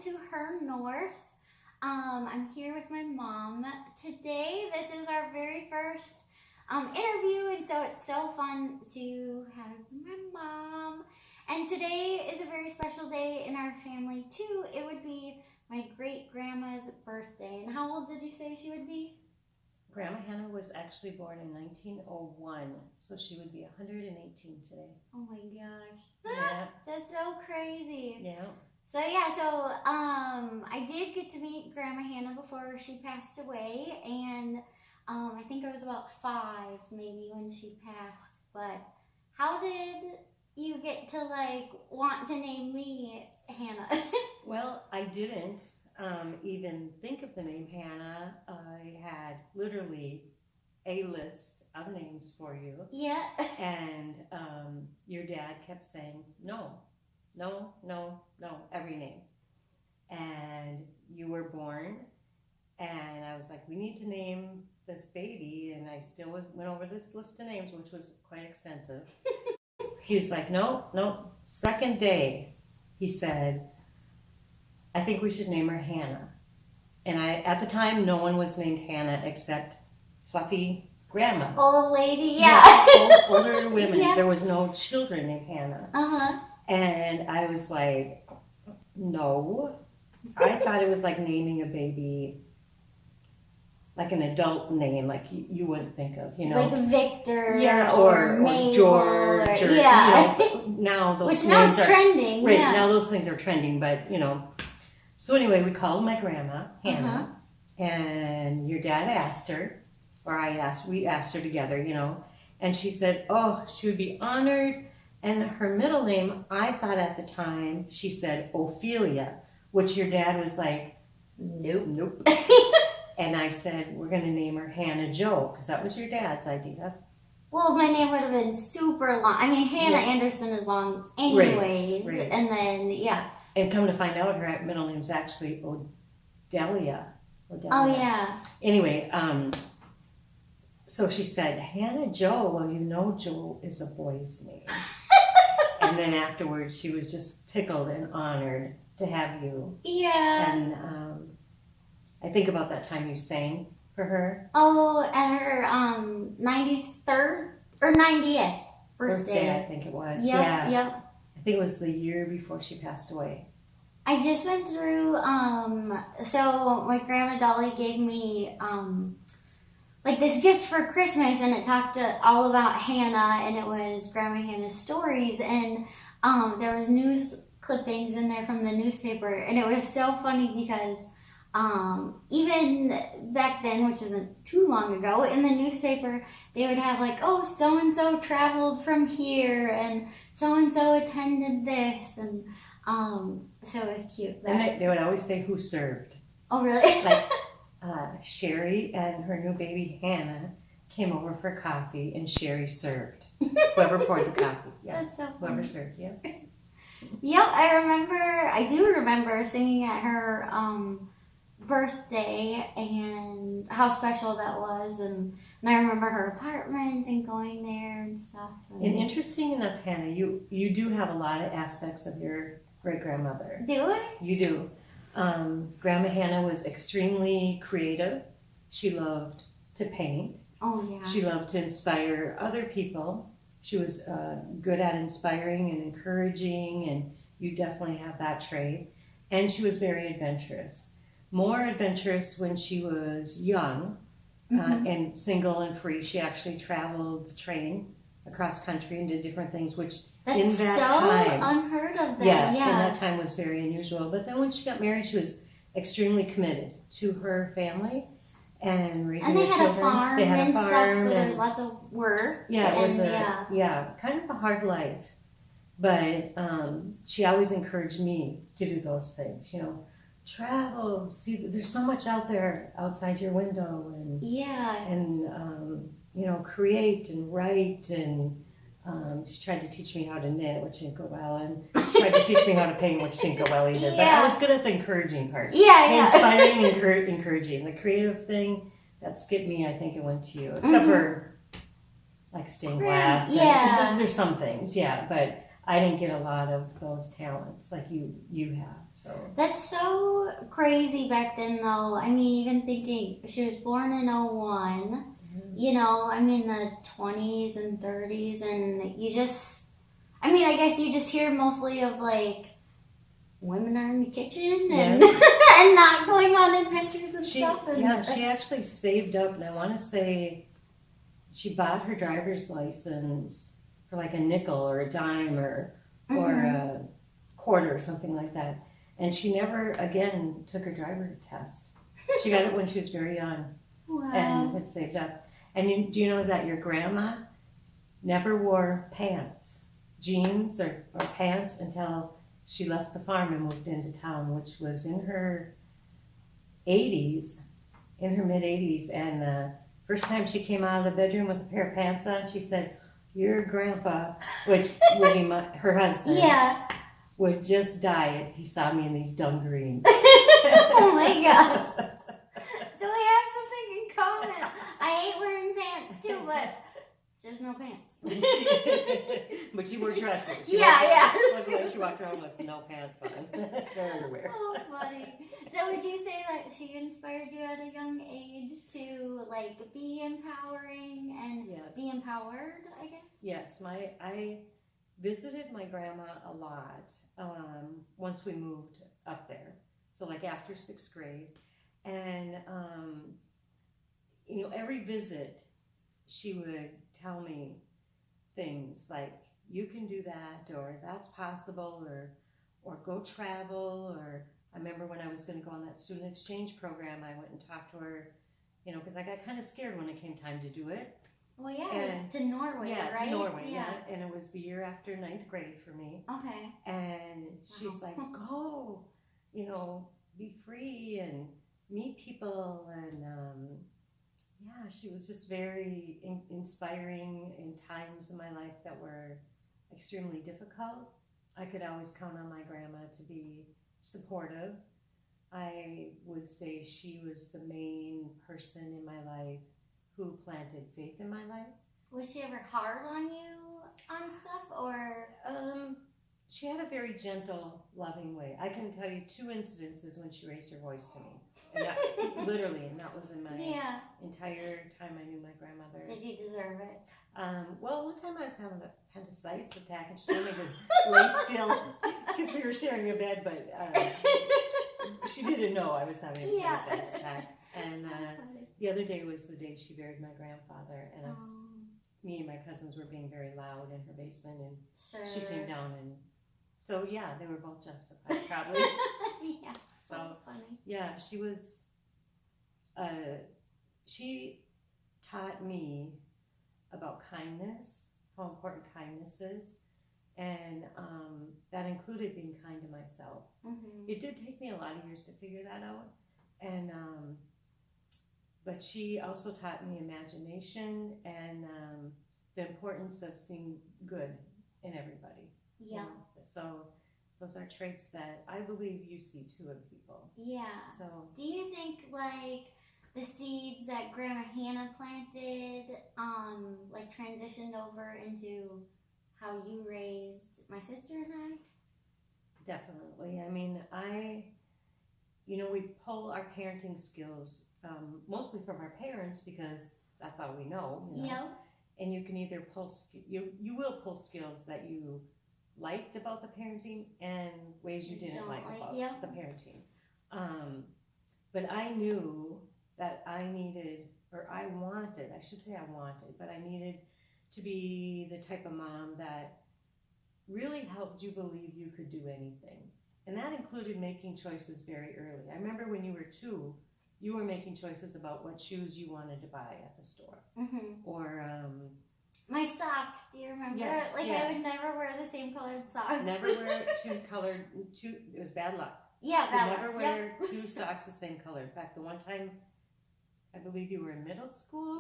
to herNorth. I'm here with my mom today. This is our very first interview, and so it's so fun to have my mom. And today is a very special day in our family too. It would be my great-grandma's birthday. And how old did you say she would be? Grandma Hannah was actually born in 1901, so she would be 118 today. Oh my gosh. Yeah. That's so crazy. Yeah. So I did get to meet Grandma Hannah before she passed away, and I think I was about 5 maybe when she passed. But how did you get to want to name me Hannah? Well, I didn't even think of the name Hannah. I had literally a list of names for you. Yeah. And your dad kept saying, no, every name. And you were born, and I was like, we need to name this baby, and I still went over this list of names, which was quite extensive. He was like, no. Second day, he said, I think we should name her Hannah. And at the time, no one was named Hannah except fluffy grandmas. Old lady, yeah. Older women. Yeah. There was no children named Hannah. Uh-huh. And I was like, no. I thought it was like naming a baby, like an adult name, like you wouldn't think of, Like Victor, yeah, or George, or, yeah. Now those Which names now it's are trending, right. yeah. Now those things are trending, but So anyway, we called my grandma Hannah, and your dad asked her, or we asked her together, and she said, oh, she would be honored. And her middle name, I thought at the time, she said Ophelia, which your dad was like, nope. And I said, we're going to name her Hannah Jo, because that was your dad's idea. Well, my name would have been super long. I mean, Hannah Anderson is long anyways. Right. And then, yeah. And come to find out, her middle name is actually Odelia. Oh, yeah. Anyway, so she said, Hannah Jo, well, Jo is a boy's name. And then afterwards, she was just tickled and honored to have you. Yeah. And I think about that time you sang for her. Oh, at her 93rd or 90th birthday. I think it was. Yep, yeah. Yep. I think it was the year before she passed away. I just went through, so my grandma Dolly gave me, this gift for Christmas, and it talked all about Hannah, and it was Grandma Hannah's stories, and there was news clippings in there from the newspaper, and it was so funny because even back then, which isn't too long ago, in the newspaper, they would have so-and-so traveled from here, and so-and-so attended this, and so it was cute. And they would always say who served. Oh, really? Like Sherry and her new baby Hannah came over for coffee, and Sherry served. Whoever poured the coffee. Yeah. That's so funny. Whoever served, yeah. Yep, I do remember singing at her birthday, and how special that was, and I remember her apartment and going there and stuff. And interesting enough, Hannah, you do have a lot of aspects of your great-grandmother. Do I? You do. Grandma Hannah was extremely creative. She loved to paint. Oh, yeah. She loved to inspire other people. She was good at inspiring and encouraging, and you definitely have that trait. And she was very adventurous. More adventurous when she was young and single and free. She actually traveled the train across country and did different things, which That's in that so time, unheard of then. yeah, in that time was very unusual. But then when she got married, she was extremely committed to her family and raising their children. And they had a farm and stuff, so there was lots of work. Yeah, it was kind of a hard life. But she always encouraged me to do those things, travel, see, there's so much out there outside your window, and create and write, and she tried to teach me how to knit, which didn't go well, and she tried to teach me how to paint, which didn't go well either. But I was good at the encouraging part. Inspiring and encouraging. The creative thing, that skipped me. I think it went to you, except for like stained glass. Yeah. There's some things, yeah, but I didn't get a lot of those talents like you have. So That's so crazy back then, though. I mean, even thinking she was born in '01. You know, I mean, the 20s and 30s, and you just, I mean, I guess you just hear mostly of like women are in the kitchen and and not going on adventures and stuff. And she actually saved up, and I want to say she bought her driver's license for like a nickel or a dime or a quarter or something like that. And she never again took her driver test. She got it when she was very young. Wow. And had saved up. And do you know that your grandma never wore pants, jeans or pants until she left the farm and moved into town, which was in her 80s, in her mid 80s. And the first time she came out of the bedroom with a pair of pants on, she said, "Your grandpa," which would be her husband, would just die if he saw me in these dungarees. Oh my gosh. So we have something in common. I hate wearing pants too, but just no pants. But you wore dresses. It wasn't like she walked around with no pants on. They're everywhere. Oh, funny. So would you say that she inspired you at a young age to like be empowering and be empowered, I guess? Yes, I visited my grandma a lot once we moved up there. So like after 6th grade. And, you know, every visit she would tell me things like, you can do that, or that's possible, or go travel, or I remember when I was going to go on that student exchange program, I went and talked to her, you know, because I got kind of scared when it came time to do it. Well, it was to Norway, right? To Norway, and it was the year after 9th grade for me. Okay. And she's like, go, you know, be free and meet people, and she was just very inspiring in times in my life that were extremely difficult. I could always count on my grandma to be supportive. I would say she was the main person in my life who planted faith in my life. Was she ever hard on you on stuff, or? She had a very gentle, loving way. I can tell you 2 incidences when she raised her voice to me. And that, literally, and that was in my entire time I knew my grandmother. Did you deserve it? Well, one time I was having a appendicitis attack, and she told me to lay still because we were sharing a bed, but she didn't know I was having an appendicitis attack. And the other day was the day she buried my grandfather, and me and my cousins were being very loud in her basement, and she came down, and so they were both justified, probably. So funny. She was. She taught me about kindness, how important kindness is, and that included being kind to myself. It did take me a lot of years to figure that out, and but she also taught me imagination and the importance of seeing good in everybody. So those are traits that I believe you see too in people. So do you think like the seeds that Grandma Hannah planted like transitioned over into how you raised my sister and I? Definitely. I mean, we pull our parenting skills mostly from our parents because that's all we know. And you can either you will pull skills that you liked about the parenting and ways you didn't like about the parenting. But I knew that I needed but I needed to be the type of mom that really helped you believe you could do anything. And that included making choices very early. I remember when you were 2, you were making choices about what shoes you wanted to buy at the store. Or my socks, do you remember? I would never wear the same colored socks. Never wear it was bad luck. Bad luck. Never wear 2 socks the same color. In fact, the one time, I believe you were in middle school.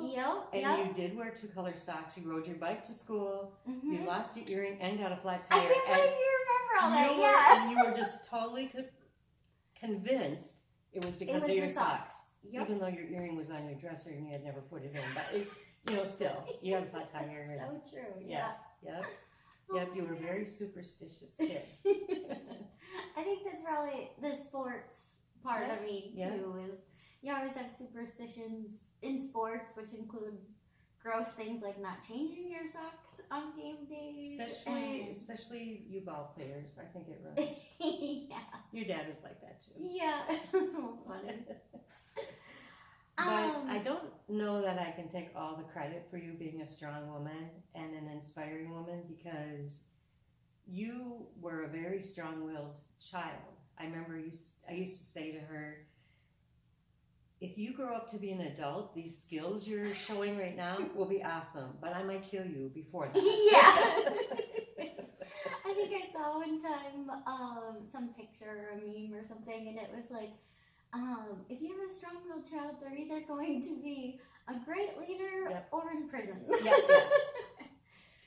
And you did wear 2 colored socks. You rode your bike to school. You lost your earring and got a flat tire. I can't believe you remember all that. And you were just totally convinced it was because of your socks. Even though your earring was on your dresser and you had never put it in. But, still, you had a flat tire. So true. Yep. Yep, you were a very superstitious kid. I think that's probably the sports part of me Yeah. too. Is you always have superstitions in sports, which include gross things like not changing your socks on game days. Especially you ball players. I think it runs. Yeah. Your dad was like that too. Yeah. Funny. But I don't know that I can take all the credit for you being a strong woman and an inspiring woman, because you were a very strong-willed child. I remember I used to say to her, if you grow up to be an adult, these skills you're showing right now will be awesome, but I might kill you before that. Yeah. I think I saw one time some picture or a meme or something, and it was like, if you have a strong-willed child, they're either going to be a great leader or in prison. Yeah.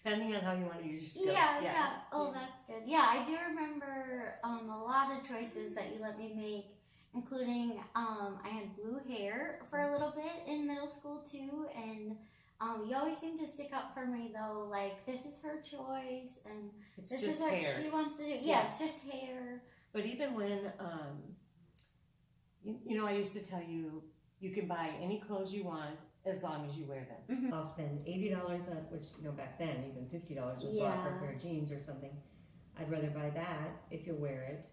Depending on how you want to use your skills. Yeah. Oh, that's good. Yeah, I do remember a lot of choices that you let me make, including I had blue hair for a little bit in middle school too, and you always seem to stick up for me though, like this is her choice and It's this just is what hair. she wants to do. Yeah, it's just hair. But even when, you know, I used to tell you, you can buy any clothes you want as long as you wear them. Mm-hmm. I'll spend $80 on, which, you know, back then, even $50 was a lot for a pair of jeans or something. I'd rather buy that if you wear it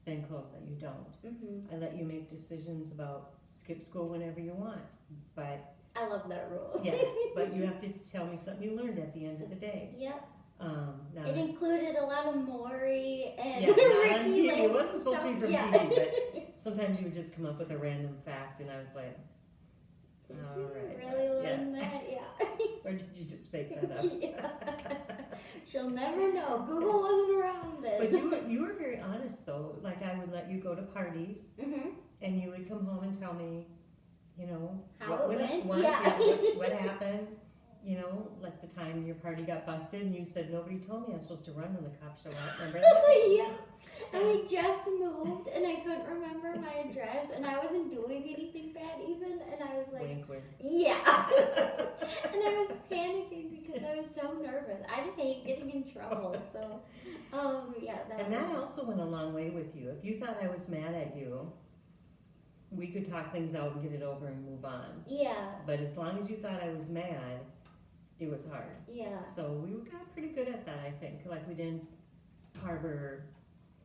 than clothes that you don't. Mm-hmm. I let you make decisions about skip school whenever you want, but I love that rule. yeah, but you have to tell me something you learned at the end of the day. Yep. Now, It included a lot of Maury and yeah, not on Ricky TV. It wasn't supposed to be from stuff. TV, but sometimes you would just come up with a random fact, and I was like, Did all you right, really learn that? Yeah. or did you just make that up? Yeah. She'll never know. Google wasn't around then. But you were very honest though. Like I would let you go to parties, Mm-hmm. and you would come home and tell me, you know, How it went? what happened. You know, like the time your party got busted, and you said nobody told me I was supposed to run when the cops showed up. Remember that? Yeah. And we just moved, and I couldn't remember my address, and I wasn't doing anything bad even, and I was like, Wink, wink. yeah. And I was panicking because I was so nervous. I just hate getting in trouble. So, yeah. And that also went a long way with you. If you thought I was mad at you, we could talk things out and get it over and move on. Yeah. But as long as you thought I was mad, it was hard. Yeah. So we got pretty good at that, I think. Like we didn't harbor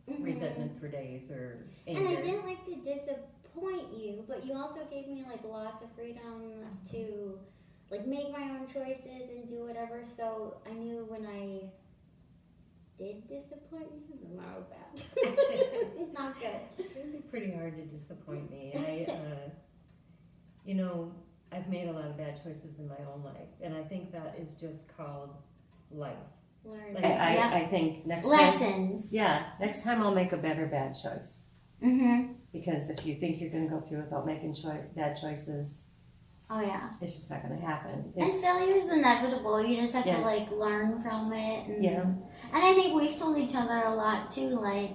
Mhm. resentment for days or anger. And I didn't like to disappoint you, but you also gave me like lots of freedom to like make my own choices and do whatever. So I knew when I did disappoint you, then that was bad. Not good. It'd be pretty hard to disappoint me. You know, I've made a lot of bad choices in my own life, and I think that is just called life. Learn. Like, Yeah. I think next time, Lessons. next time I'll make a better bad choice. Mm-hmm. Because if you think you're going to go through without making bad choices, Oh yeah. it's just not going to happen. And failure is inevitable. You just have to Yes. like learn from it. And, Yeah. And I think we've told each other a lot too. Like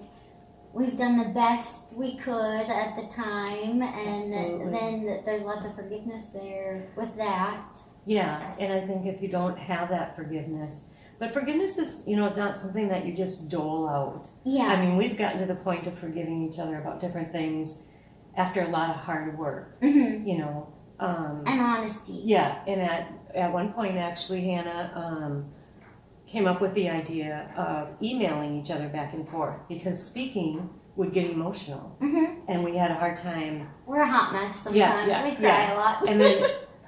we've done the best we could at the time, and Absolutely. then there's lots of forgiveness there with that. Yeah, and I think if you don't have that forgiveness, but forgiveness is, you know, not something that you just dole out. Yeah. I mean, we've gotten to the point of forgiving each other about different things after a lot of hard work, Mm-hmm. you know. And honesty. Yeah, and at one point, actually, Hannah came up with the idea of emailing each other back and forth because speaking would get emotional, Mm-hmm. and we had a hard time. We're a hot mess sometimes. Yeah, we cry a lot. And then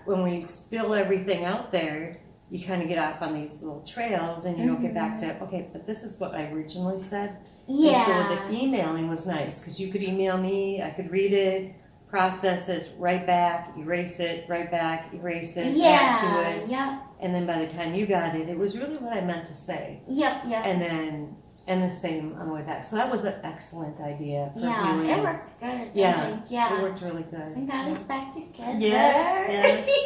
when we spill everything out there, you kind of get off on these little trails, and you don't get back to, okay, but this is what I originally said. Yeah. And so the emailing was nice because you could email me, I could read it, process it, write back, erase it, write back, erase it, add to it. Yep. And then by the time you got it, it was really what I meant to say. Yep. And the same on the way back. So that was an excellent idea for Yeah. healing. It worked good. Yeah. I think. Yeah. It worked really good. And got us back together. Yes.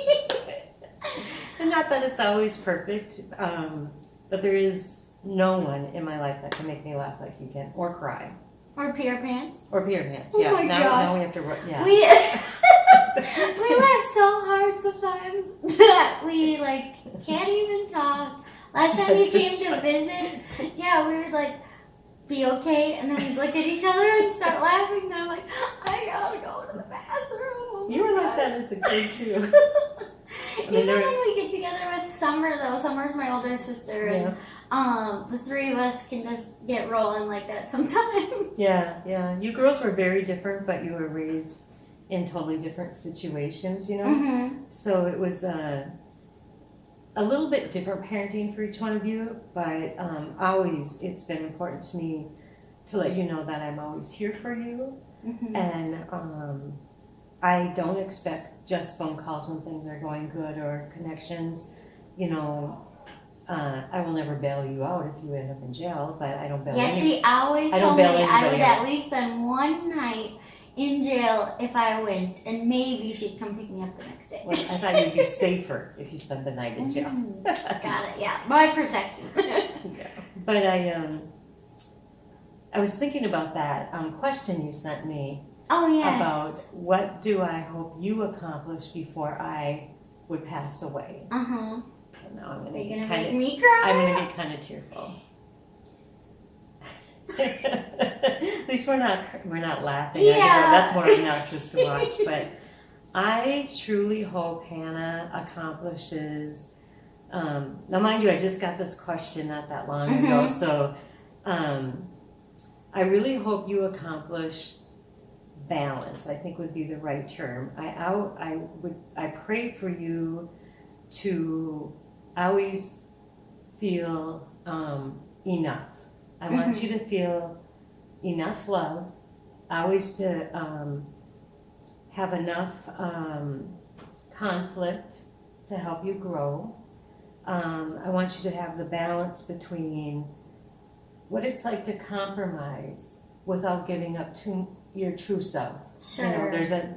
And not that it's always perfect, but there is no one in my life that can make me laugh like you can, or cry, Or peer pants. or pee your pants. Oh Yeah. my now gosh. we have to. Yeah. We we laugh so hard sometimes that we like can't even talk. Last Is time that you too came to shy? visit, yeah, we would like be okay, and then we'd look at each other and start laughing. They're like, I gotta go to the bathroom. Oh You were my like that gosh. as a kid too. Even mean, they're- when we get together with Summer, though, Summer's my older sister, Yeah. and the three of us can just get rolling like that sometimes. Yeah. You girls were very different, but you were raised in totally different situations, you know? Mm-hmm. So it was a little bit different parenting for each one of you, but always it's been important to me to let you know that I'm always here for you. Mm-hmm. And I don't expect just phone calls when things are going good or connections. You know, I will never bail you out if you end up in jail, but I don't bail Yeah, any- she always I don't told me bail I anybody would out. at least spend one night in jail if I went, and maybe she'd come pick me up the next day. Well, I thought you'd be safer if you spent the night in jail. Got it, yeah. My protection. Yeah. But I was thinking about that question you sent me Oh, yes. about what do I hope you accomplish before I would pass away. Uh-huh. And now I'm Are gonna you get gonna kind make of me cry? I'm gonna get kind of tearful. At least we're not laughing. I know Yeah. that's more obnoxious to watch. But I truly hope Hannah accomplishes. Now, mind you, I just got this question not that long ago, Mhm. so I really hope you accomplish balance. I think would be the right term. I pray for you to always feel enough. I want you to feel enough love, always to have enough conflict to help you grow. I want you to have the balance between what it's like to compromise without giving up to your true self. Sure. You know,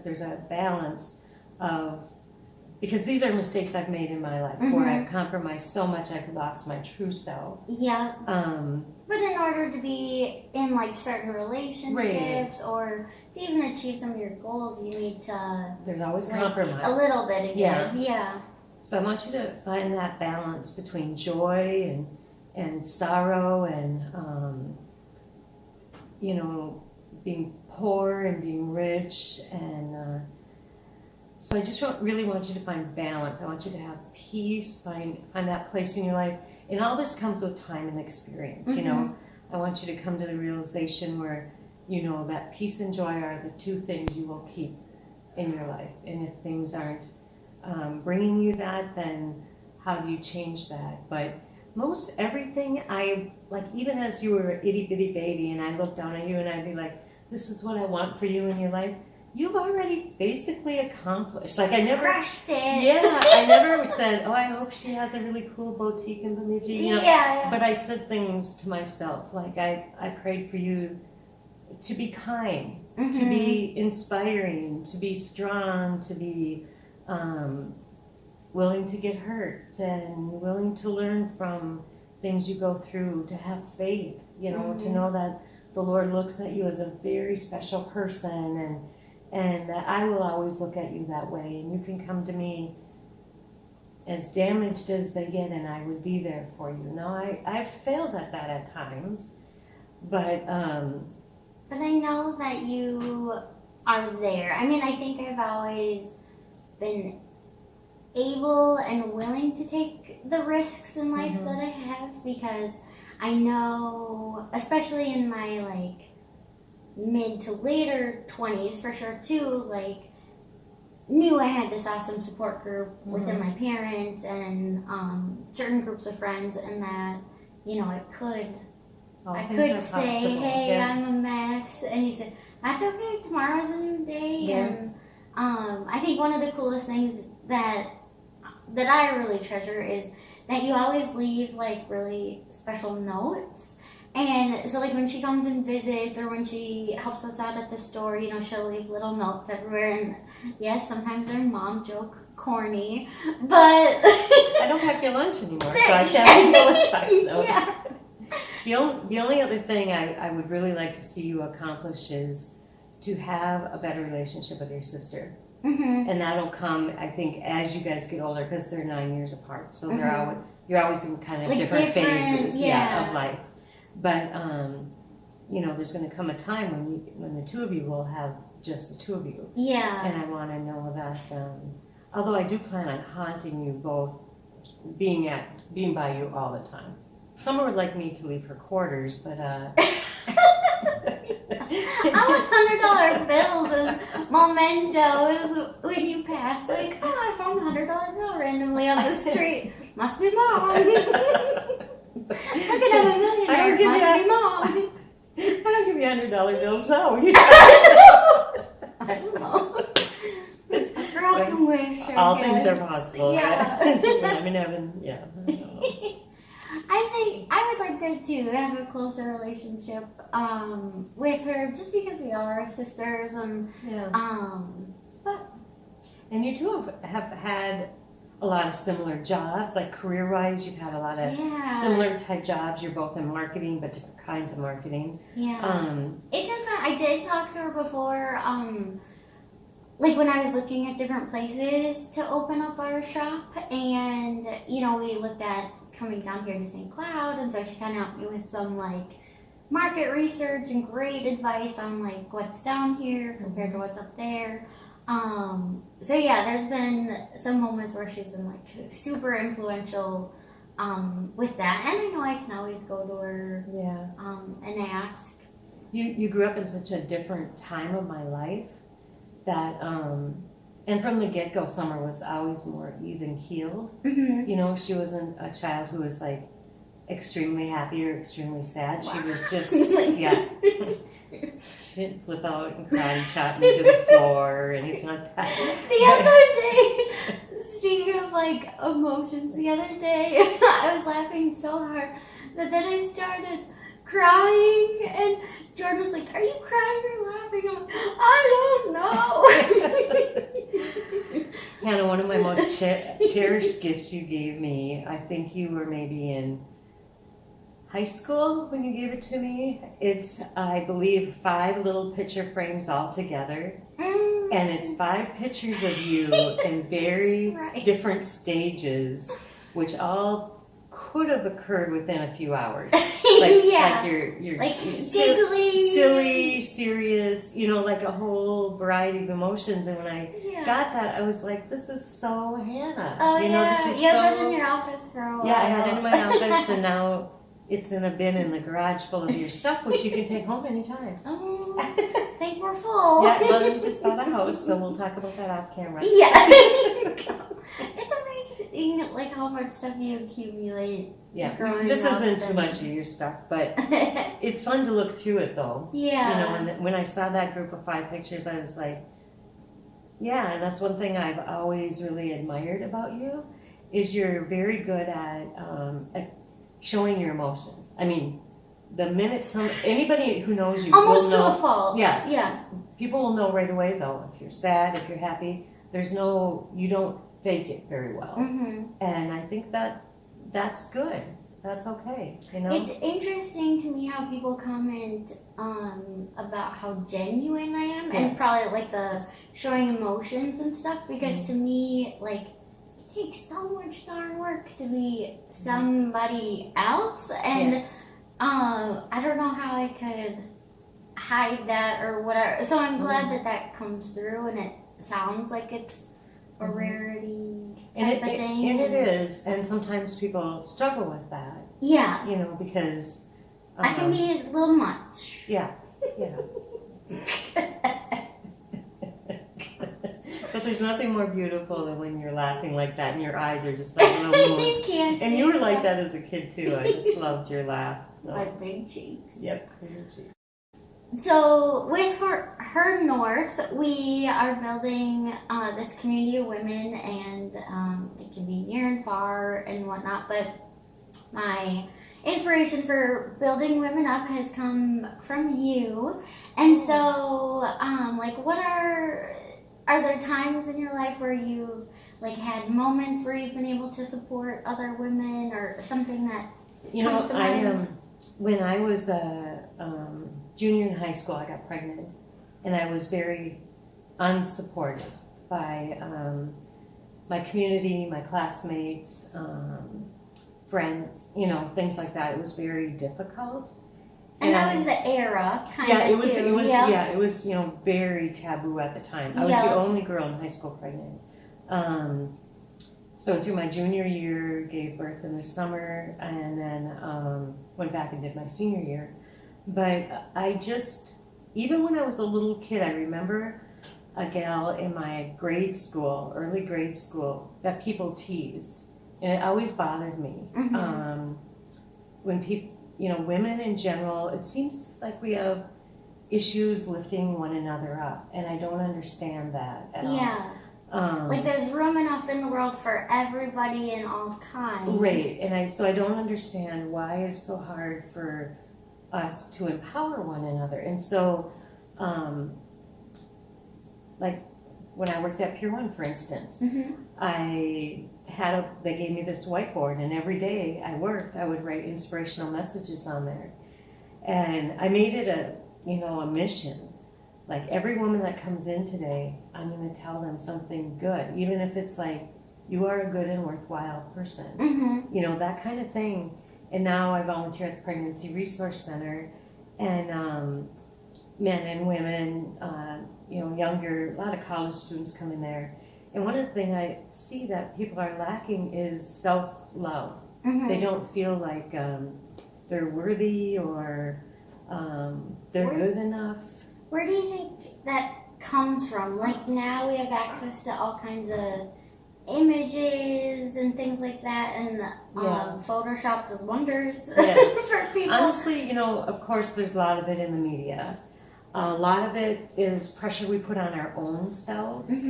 there's a balance of, because these are mistakes I've made in my life where I've compromised so much I've lost my true self. Yeah. But in order to be in like certain relationships or to even achieve some of your goals, you need to There's always like, compromise. a little bit of Yeah. give. Yeah. So I want you to find that balance between joy and sorrow and you know, being poor and being rich, and so I just really want you to find balance. I want you to have peace, find that place in your life, and all this comes with time and experience. You know, I want you to come to the realization where, you know, that peace and joy are the two things you will keep in your life, and if things aren't bringing you that, then how do you change that? But most everything I like, even as you were an itty bitty baby and I looked down at you and I'd be like, this is what I want for you in your life, you've already basically accomplished. Like I never Crushed it. Yeah, I never said, oh, I hope she has a really cool boutique in Bemidji, you know? Yeah. But I said things to myself, like I prayed for you to be kind, to be inspiring, to be strong, to be willing to get hurt and willing to learn from things you go through, to have faith, you know, to know that the Lord looks at you as a very special person, and that I will always look at you that way, and you can come to me as damaged as they get and I would be there for you. Now I've failed at that at times, but I know that you are there. I mean, I think I've always been able and willing to take the risks in life that I have, because I know, especially in my like mid to later 20s for sure too, like knew I had this awesome support group within my parents and certain groups of friends, and that, you know, I could say, hey, Yeah. I'm a mess, and you said, that's okay, tomorrow's a new day. Yeah. And I think one of the coolest things that I really treasure is that you always leave like really special notes. And so like when she comes and visits or when she helps us out at the store, you know, she'll leave little notes everywhere. And yes, sometimes they're mom joke corny, but I don't pack your lunch anymore, so I can't take your lunchbox note. Yeah. The only other thing I would really like to see you accomplish is to have a better relationship with your sister. And that'll come, I think, as you guys get older, because they're 9 years apart. So you're always in kind of Like different different, phases yeah. of life. But you know, there's going to come a time when the two of you will have just the two of you. Yeah. And I want to know that, although I do plan on haunting you both, being by you all the time. Summer would like me to leave her quarters, but I want $100 bills as mementos when you pass. Like, oh, I found a $100 bill randomly on the street. Must be mom. Look at I'm a millionaire. Must be mom. I don't give you $100 bills now. When you I don't know. A girl can wish. all things are possible. Yeah. Right? I mean, Evan, yeah. I don't know. I think I would like to have a closer relationship with her, just because we are sisters, and Yeah. but And you two have had a lot of similar jobs, like career-wise. You've had a lot of yeah, similar type jobs. You're both in marketing, but different kinds of marketing. yeah. It's been fun. I did talk to her before, like when I was looking at different places to open up our shop, and you know, we looked at coming down here to St. Cloud, and so she kind of helped me with some like market research and great advice on like what's down here compared to what's up there. So yeah, there's been some moments where she's been like super influential with that, and I know I can always go to her and ask. You grew up in such a different time of my life that, and from the get-go, Summer was always more even-keeled. Mm-hmm. You know, she wasn't a child who was like extremely happy or extremely sad. She was just, yeah. She didn't flip out and karate chop me to the floor or anything like that. The other day, speaking of like emotions, the other day I was laughing so hard that then I started crying, and Jordan was like, "Are you crying or laughing?" I'm like, I don't know. Hannah, one of my most cherished gifts you gave me, I think you were maybe in high school when you gave it to me. It's, I believe, 5 little picture frames all together. And it's 5 pictures of you in very right. different stages, which all could have occurred within a few hours. Like, yeah. like you're Like silly, giggly, serious, you know, like a whole variety of emotions. And when I yeah. got that, I was like, this is so Hannah. Oh you know, yeah, this is you had so... that in your office for a while. Yeah, I had it in my office, and now it's in a bin in the garage full of your stuff, which you can take home anytime. Oh, I think we're full. Yeah, well, you just bought a house, so we'll talk about that off camera. Yeah. It's amazing, like how much stuff you accumulate. Yeah, growing this up isn't too and- much of your stuff, but it's fun to look through it, though. Yeah. You know, when I saw that group of 5 pictures, I was like, yeah, and that's one thing I've always really admired about you, is you're very good at showing your emotions. I mean, the minute anybody who knows you Almost will to know. a fault. Yeah. Yeah. People will know right away, though, if you're sad, if you're happy. You don't fake it very well. Mm-hmm. And I think that's good. That's okay, you know? It's interesting to me how people comment about how genuine I am, and Yes. probably like the showing emotions and stuff, because to me, like, it takes so much darn work to be somebody else, and Yes. I don't know how I could hide that or whatever. So I'm glad that comes through, and it sounds like it's a rarity type of thing. And it is, and sometimes people struggle with that, Yeah. you know, because... I can be a little much. Yeah, yeah. But there's nothing more beautiful than when you're laughing like that and your eyes are just like little moons. You can't And see you were like that as a kid too. I just loved your laugh. So. My big cheeks. Yep. Your cheeks. So with herNorth, we are building this community of women, and it can be near and far and whatnot. But my inspiration for building women up has come from you, and so like, what are there times in your life where you've like had moments where you've been able to support other women, or something that comes to mind? When I was a junior in high school, I got pregnant, and I was very unsupported by my community, my classmates, friends, you know, things like that. It was very difficult. And that was the era, kind of, yeah, it was, too. it was, yeah. yeah, it was, you know, very taboo at the time. I was the only girl in high school pregnant. So through my junior year, gave birth in the summer, and then went back and did my senior year. But I just, even when I was a little kid, I remember a gal in my grade school, early grade school, that people teased, and it always bothered me. When people, you know, women in general, it seems like we have issues lifting one another up, and I don't understand that at all. Yeah. Like there's room enough in the world for everybody in all kinds. Right, and I don't understand why it's so hard for us to empower one another. And so, like when I worked at Pier 1, for instance, they gave me this whiteboard, and every day I worked, I would write inspirational messages on there. And I made it a mission. Like every woman that comes in today, I'm going to tell them something good, even if it's like, you are a good and worthwhile person. You know, that kind of thing. And now I volunteer at the Pregnancy Resource Center, and men and women, you know, younger, a lot of college students come in there. And one of the things I see that people are lacking is self-love. They don't feel like they're worthy or they're good enough. Where do you think that comes from? Like now we have access to all kinds of images and things like that, and Photoshop does wonders for people. Honestly, you know, of course there's a lot of it in the media. A lot of it is pressure we put on our own selves.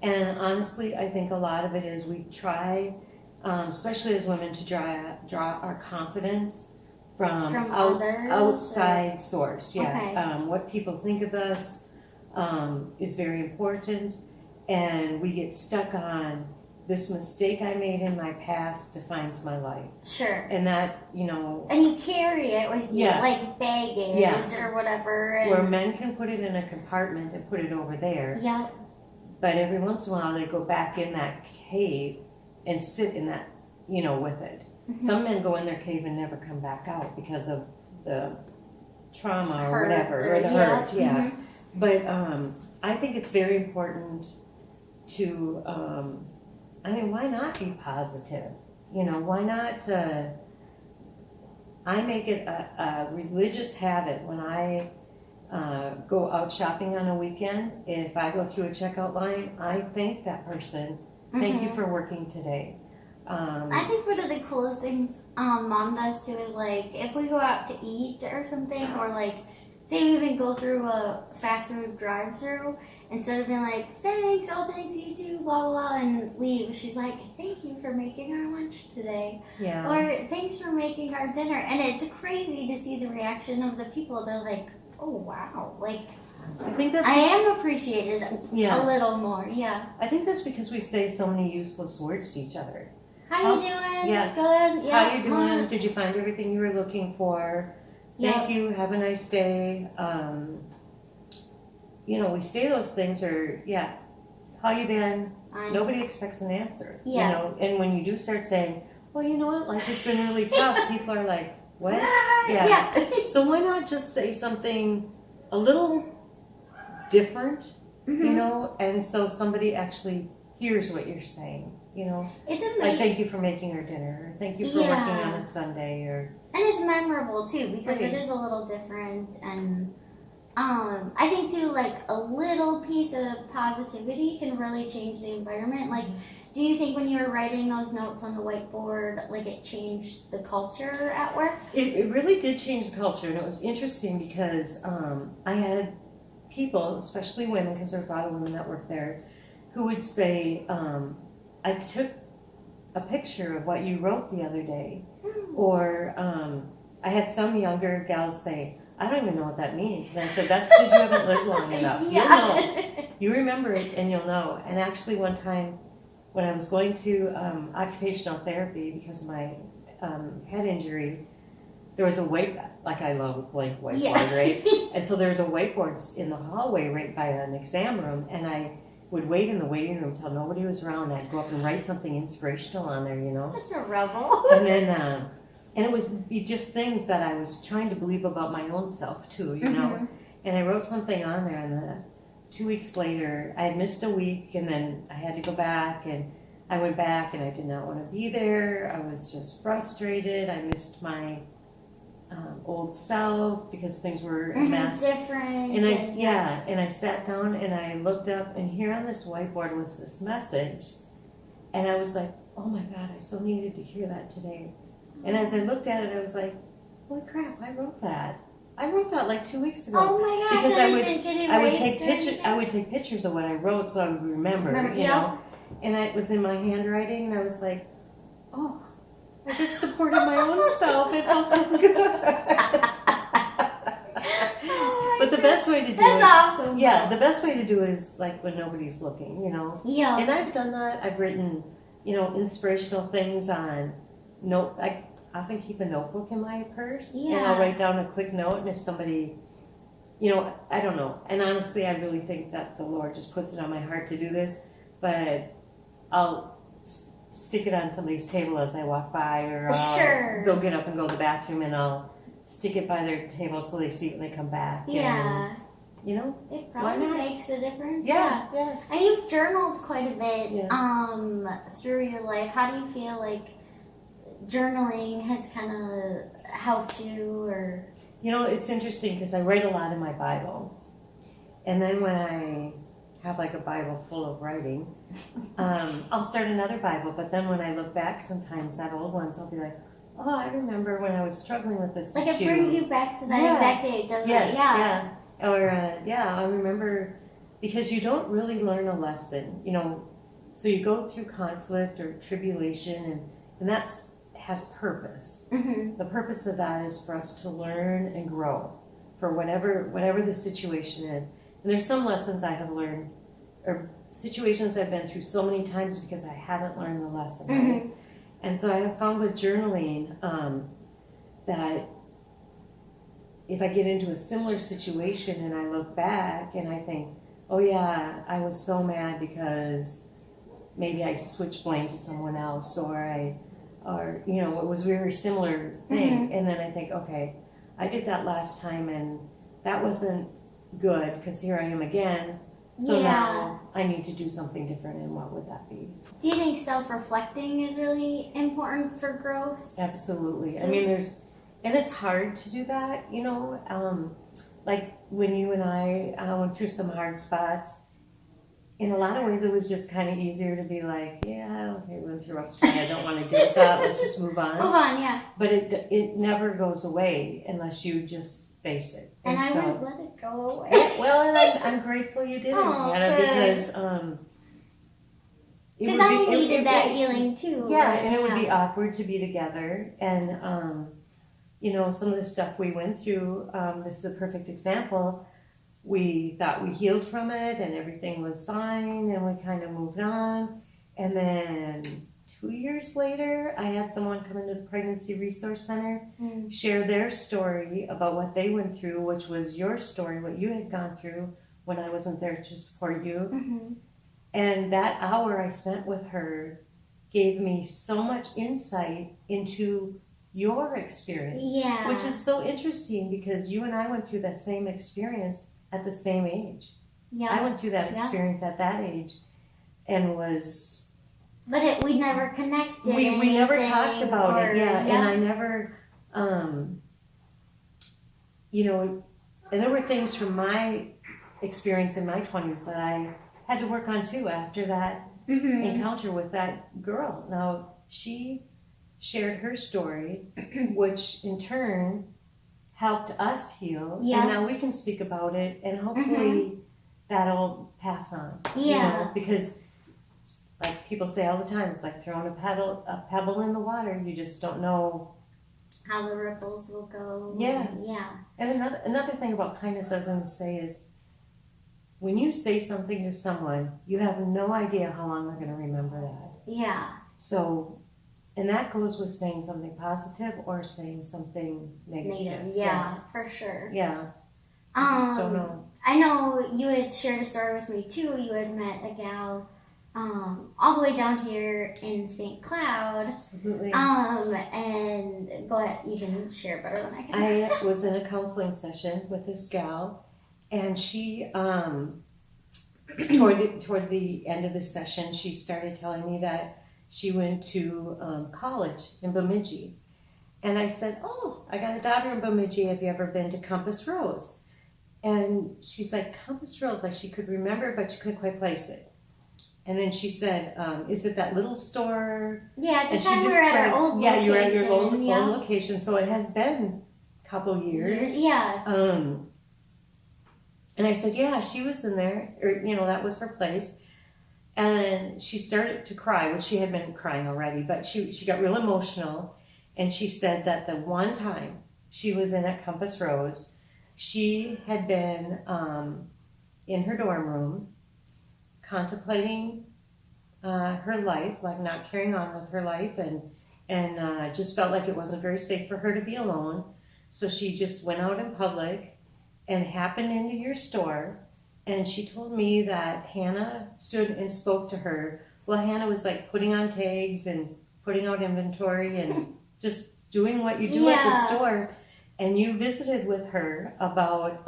And honestly, I think a lot of it is we try, especially as women, to draw our confidence from others, outside source. Okay. What people think of us is very important, and we get stuck on this mistake I made in my past defines my life. Sure. And that, you know... And you carry it with you, like baggage or whatever. And... Where men can put it in a compartment and put it over there. Yep. But every once in a while they go back in that cave and sit in that, you know, with it. Some men go in their cave and never come back out because of the trauma or whatever, or the hurt. But I think it's very important to, why not be positive? You know, why not, I make it a religious habit when I go out shopping on a weekend. If I go through a checkout line, I thank that person. Thank you for working today. I think one of the coolest things Mom does too is like if we go out to eat or something, or like say we even go through a fast food drive-through, instead of being like thanks, oh thanks you too, blah blah blah, and leave, she's like thank you for making our lunch today, or thanks for making our dinner. And it's crazy to see the reaction of the people. They're like, oh wow, like I think that's I am appreciated a little more. I think that's because we say so many useless words to each other. How you doing? Yeah. Good. Yeah. How you doing? Did you find everything you were looking for? Thank you. Have a nice day. You know, we say those things, or how you been? Nobody expects an answer. You know, and when you do start saying, well, you know what, life has been really tough, people are like, what? So why not just say something a little different, you know, and so somebody actually hears what you're saying. You know, it's amazing. Like thank you for making our dinner, or thank you for working on a Sunday, or and it's memorable too because it is a little different, and I think too, like a little piece of positivity can really change the environment. Like, do you think when you were writing those notes on the whiteboard, like it changed the culture at work? It really did change the culture, and it was interesting because I had people, especially women, because there's a lot of women that work there, who would say, I took a picture of what you wrote the other day. Or I had some younger gals say, I don't even know what that means. And I said, that's because you haven't lived long enough. You'll know. You remember it and you'll know. And actually one time when I was going to occupational therapy because of my head injury, there was a like I love blank whiteboard, right? And so there was a whiteboard in the hallway right by an exam room, and I would wait in the waiting room till nobody was around. I'd go up and write something inspirational on there, you know. Such a rebel. And then, and it was be just things that I was trying to believe about my own self too, you know. And I wrote something on there, and 2 weeks later, I had missed a week, and then I had to go back, and I went back, and I did not want to be there. I was just frustrated. I missed my old self because things were a mess. Different. And and I sat down and I looked up, and here on this whiteboard was this message, and I was like, oh my God, I so needed to hear that today. And as I looked at it, I was like, holy crap, I wrote that. I wrote that like 2 weeks ago. Oh my gosh, because I didn't get erased. I would take pictures of what I wrote so I would remember, you know. And it was in my handwriting, and I was like, oh, I just supported my own self. It felt so good. But the best way to do it. That's awesome. Yeah, the best way to do it is like when nobody's looking, you know. Yeah. And I've done that. I've written, you know, inspirational things on note. I often keep a notebook in my purse, and I'll write down a quick note. And if somebody, you know, I don't know. And honestly, I really think that the Lord just puts it on my heart to do this. But I'll stick it on somebody's table as I walk by, or I'll go get up and go to the bathroom, and I'll stick it by their table so they see it when they come back. Yeah. And, you know, it probably makes a difference. Yeah. And you've journaled quite a bit Yes. through your life. How do you feel like journaling has kind of helped you? Or you know, it's interesting because I write a lot in my Bible, and then when I have like a Bible full of writing, I'll start another Bible. But then when I look back, sometimes at old ones, I'll be like, oh, I remember when I was struggling with this like issue. It brings you back to that exact date, doesn't it? Yeah. Or I remember, because you don't really learn a lesson, you know. So you go through conflict or tribulation, and that's has purpose. The purpose of that is for us to learn and grow for whatever the situation is. And there's some lessons I have learned, or situations I've been through so many times because I haven't learned the lesson, right? And so I have found with journaling that if I get into a similar situation and I look back and I think, oh yeah, I was so mad because maybe I switched blame to someone else, or you know, it was a very similar thing. And then I think, okay, I did that last time and that wasn't good because here I am again. So now I need to do something different, and what would that be? Do you think self-reflecting is really important for growth? Absolutely. I mean, and it's hard to do that, you know. Like when you and I went through some hard spots, in a lot of ways it was just kind of easier to be like, yeah, okay, we went through rough spot, I don't want to deal with that, let's just move on. Move on, yeah. But it never goes away unless you just face it. And I would let it go away. Well, and I'm grateful you didn't, Hannah, because I needed that healing too. Yeah, and it would be awkward to be together. And, you know, some of the stuff we went through, this is a perfect example. We thought we healed from it and everything was fine, and we kind of moved on. And then 2 years later, I had someone come into the Pregnancy Resource Center, share their story about what they went through, which was your story, what you had gone through when I wasn't there to support you. And that hour I spent with her gave me so much insight into your experience, which is so interesting because you and I went through that same experience at the same age. I went through that experience at that age and was... But we never connected. We never talked about it, and I never, you know, and there were things from my experience in my 20s that I had to work on too after that encounter with that girl. Now, she shared her story, which in turn helped us heal, and now we can speak about it, and hopefully that'll pass on. You know, because like people say all the time, it's like throwing a pebble in the water. You just don't know how the ripples will go. Yeah. And another thing about kindness I was going to say is, when you say something to someone, you have no idea how long they're going to remember that. So, and that goes with saying something positive or saying something negative. Yeah, for sure. I just don't know. I know you had shared a story with me too. You had met a gal all the way down here in St. Cloud. Absolutely. And go ahead, you can share better than I can. I was in a counseling session with this gal, and she, toward the end of the session, she started telling me that she went to college in Bemidji. And I said, oh, I got a daughter in Bemidji. Have you ever been to Compass Rose? And she's like, Compass Rose, like she could remember, but she couldn't quite place it. And then she said, is it that little store? Yeah, at the And she time we just were at our started- old Yeah, location. you were at your old yeah. location, so it has been a couple years. Yeah. And I said, yeah, she was in there, or, that was her place. And she started to cry, which she had been crying already, but she got real emotional. And she said that the one time she was in at Compass Rose, she had been in her dorm room contemplating her life, like not carrying on with her life, and just felt like it wasn't very safe for her to be alone. So she just went out in public and happened into your store. And she told me that Hannah stood and spoke to her. Well, Hannah was like putting on tags and putting out inventory and just doing what you do at the store. And you visited with her about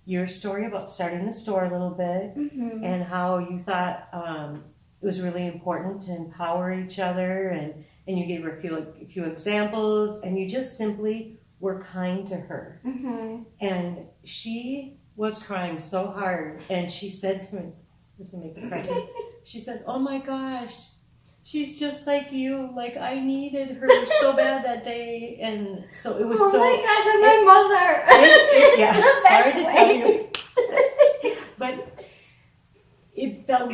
your story about starting the store a little bit, and how you thought it was really important to empower each other, and you gave her a few examples, and you just simply were kind to her. And she was crying so hard, and she said to me, this will make me cry, she said, oh my gosh, she's just like you. Like, I needed her so bad that day. And so it was oh so... my gosh, I'm my mother. Yeah, The sorry best to tell way. you. But it felt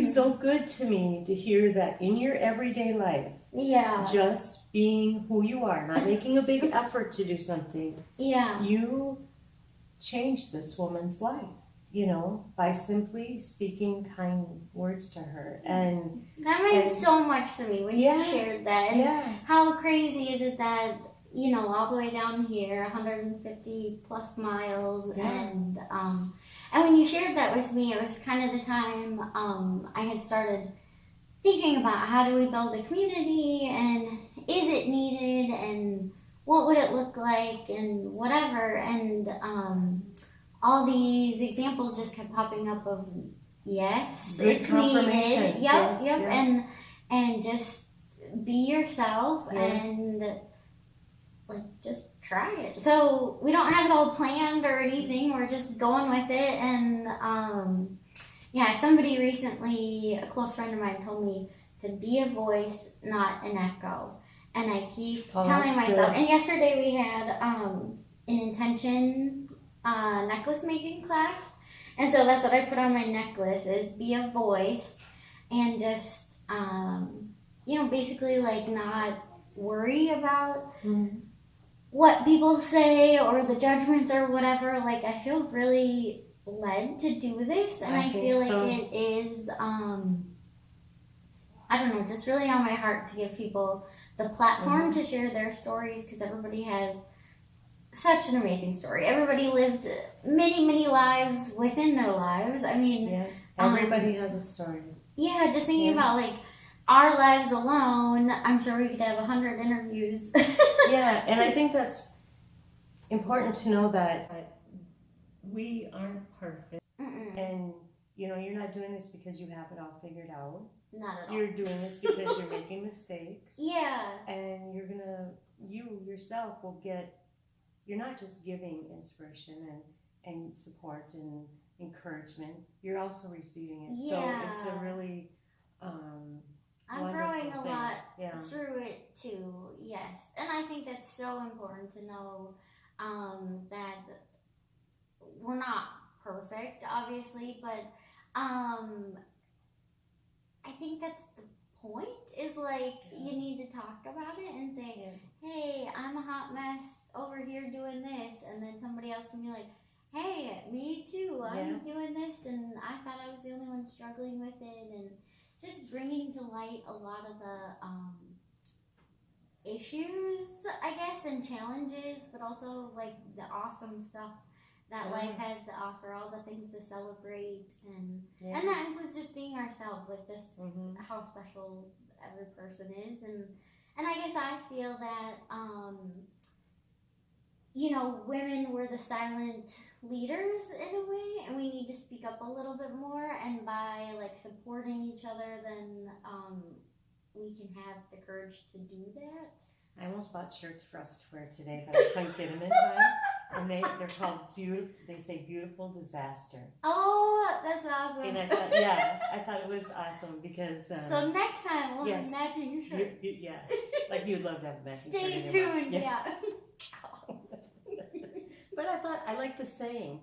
so good to me to hear that in your everyday life, Yeah. just being who you are, not making a big effort to do something, Yeah. you changed this woman's life. By simply speaking kind words to her. And that meant so much to me when you shared that. And how crazy is it that, all the way down here, 150 plus miles. And when you shared that with me, it was kind of the time I had started thinking about how do we build a community, and is it needed, and what would it look like, and whatever. And all these examples just kept popping up of yes, good it's confirmation. needed. Yep. And just be yourself and just try it. So we don't have it all planned or anything. We're just going with it. And somebody recently, a close friend of mine, told me to be a voice, not an echo. And I keep telling myself. Good. And yesterday we had an intention necklace making class, and so that's what I put on my necklace, is be a voice, and just basically like not worry about what people say or the judgments or whatever. Like, I feel really led to do this, and I feel like it is I don't know, just really on my heart to give people the platform to share their stories, because everybody has such an amazing story. Everybody lived many, many lives within their lives. I mean, everybody has a story. Yeah, just thinking about like our lives alone, I'm sure we could have 100 interviews. And I think that's important to know that we aren't perfect. And you're not doing this because you have it all figured out. Not at all. You're doing this because you're making mistakes. Yeah. And you yourself will get. You're not just giving inspiration and support and encouragement, you're also receiving it. So it's a really I'm growing a lot through it too, yes. And I think that's so important to know that we're not perfect, obviously, but I think that's the point, is like you need to talk about it and say, hey, I'm a hot mess over here doing this, and then somebody else can be like, hey, me too, I'm doing this, and I thought I was the only one struggling with it. And just bringing to light a lot of the issues, I guess, and challenges, but also like the awesome stuff that life has to offer, all the things to celebrate, and Yeah. that includes just being ourselves, like just Mhm. how special every person is, and I guess I feel that women were the silent leaders in a way, and we need to speak up a little bit more, and by like supporting each other, then we can have the courage to do that. I almost bought shirts for us to wear today, but I couldn't get them in time. And they're called beautiful. They say "beautiful disaster." Oh, that's awesome. And I thought it was awesome because. So next time we'll yes. have matching shirts. Yeah, like you'd love to have a matching shirt. Stay anyway. tuned. Yeah. But I thought I like the saying.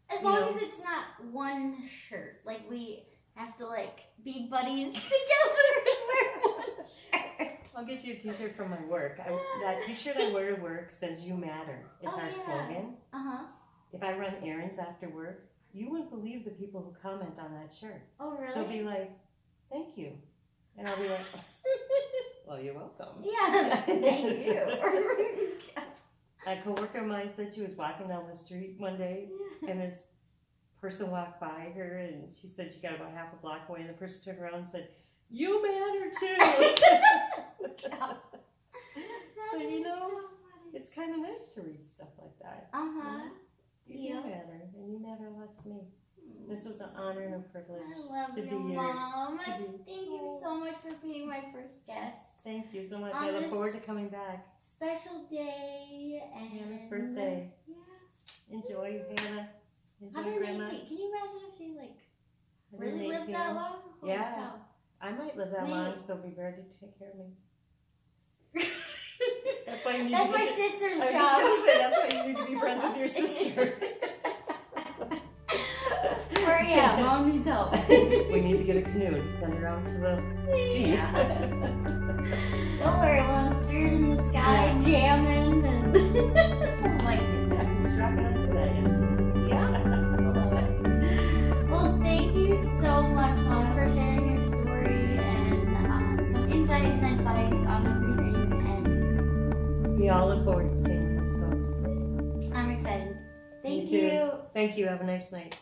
As long as it's not one shirt, like we have to like be buddies together and wear one shirt. I'll get you a T-shirt from my work. That T-shirt I wear to work says "You matter." It's our slogan. If I run errands after work, you wouldn't believe the people who comment on that shirt. Oh, really? They'll be like, "Thank you," and I'll be like, "Well, you're welcome." Yeah, thank you. A coworker of mine said she was walking down the street one day, and this person walked by her, and she said she got about half a block away, and the person turned around and said, "You matter too." But it's kind of nice to read stuff like that. You matter, and you matter a lot to me. This was an honor and a privilege I love to you, be here. Mom. Thank you so much for being my first guest. Thank you so much. On I look this forward to coming back. Special day and Hannah's birthday. Yes. Enjoy, Hannah. Enjoy, Grandma. 118. Can you imagine if she really 118. lived that long? Holy Yeah. cow. I might live that Maybe. long, so be ready to take care of me. That's why you need That's to my get sister's I was job. just going to say, that's why you need to be friends with your sister. Where you at? Mom needs help. We need to get a canoe to send her out to the sea. Yeah. Don't worry, we'll have Spirit in the Sky jamming and oh my goodness. Just wrapping up today. Yeah, I love it. Well, thank you so much, Mom, for sharing your story and some insight and advice on everything. And We all look forward to seeing where this goes. I'm excited. Thank Me too. you. Thank you. Have a nice night.